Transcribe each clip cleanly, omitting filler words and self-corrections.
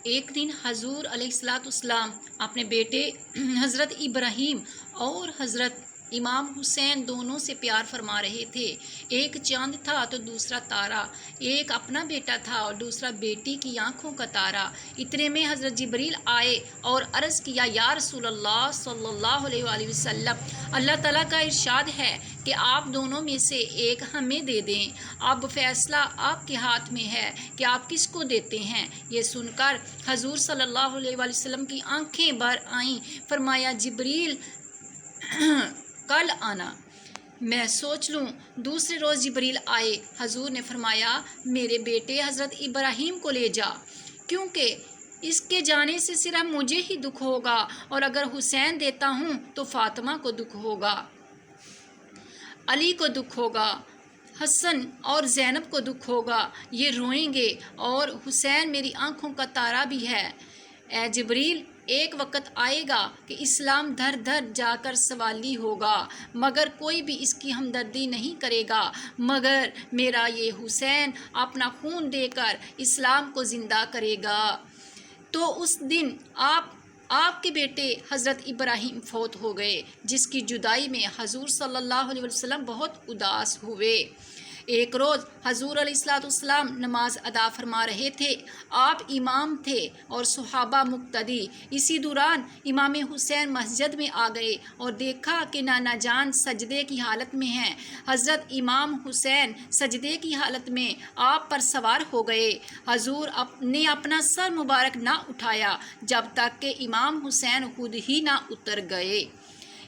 ایک دن حضور علیہ السلام اپنے بیٹے حضرت ابراہیم اور حضرت امام حسین دونوں سے پیار فرما رہے تھے۔ ایک چاند تھا تو دوسرا تارا، ایک اپنا بیٹا تھا اور دوسرا بیٹی کی آنکھوں کا تارا۔ اتنے میں حضرت جبریل آئے اور عرض کیا، یا رسول اللہ صلی اللہ علیہ وآلہ وسلم، اللہ تعالیٰ کا ارشاد ہے کہ آپ دونوں میں سے ایک ہمیں دے دیں۔ اب فیصلہ آپ کے ہاتھ میں ہے کہ آپ کس کو دیتے ہیں۔ یہ سن کر حضور صلی اللہ علیہ وآلہ وسلم کی آنکھیں بھر آئیں۔ فرمایا، جبریل کل آنا، میں سوچ لوں۔ دوسرے روز جبریل آئے۔ حضور نے فرمایا، میرے بیٹے حضرت ابراہیم کو لے جا، کیونکہ اس کے جانے سے صرف مجھے ہی دکھ ہوگا، اور اگر حسین دیتا ہوں تو فاطمہ کو دکھ ہوگا، علی کو دکھ ہوگا، حسن اور زینب کو دکھ ہوگا، یہ روئیں گے، اور حسین میری آنکھوں کا تارا بھی ہے۔ اے جبریل، ایک وقت آئے گا کہ اسلام دھر دھر جا کر سوالی ہوگا، مگر کوئی بھی اس کی ہمدردی نہیں کرے گا، مگر میرا یہ حسین اپنا خون دے کر اسلام کو زندہ کرے گا۔ تو اس دن آپ کے بیٹے حضرت ابراہیم فوت ہو گئے، جس کی جدائی میں حضور صلی اللہ علیہ وسلم بہت اداس ہوئے۔ ایک روز حضور علیہ السلام نماز ادا فرما رہے تھے۔ آپ امام تھے اور صحابہ مقتدی۔ اسی دوران امام حسین مسجد میں آ گئے اور دیکھا کہ نانا جان سجدے کی حالت میں ہیں۔ حضرت امام حسین سجدے کی حالت میں آپ پر سوار ہو گئے۔ حضور نے اپنا سر مبارک نہ اٹھایا جب تک کہ امام حسین خود ہی نہ اتر گئے۔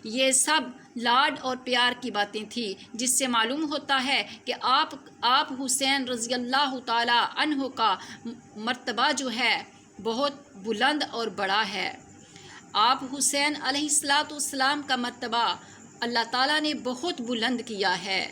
یہ سب لاڈ اور پیار کی باتیں تھیں، جس سے معلوم ہوتا ہے کہ آپ حسین رضی اللہ تعالی عنہ کا مرتبہ جو ہے بہت بلند اور بڑا ہے۔ آپ حسین علیہ السلام کا مرتبہ اللہ تعالیٰ نے بہت بلند کیا ہے۔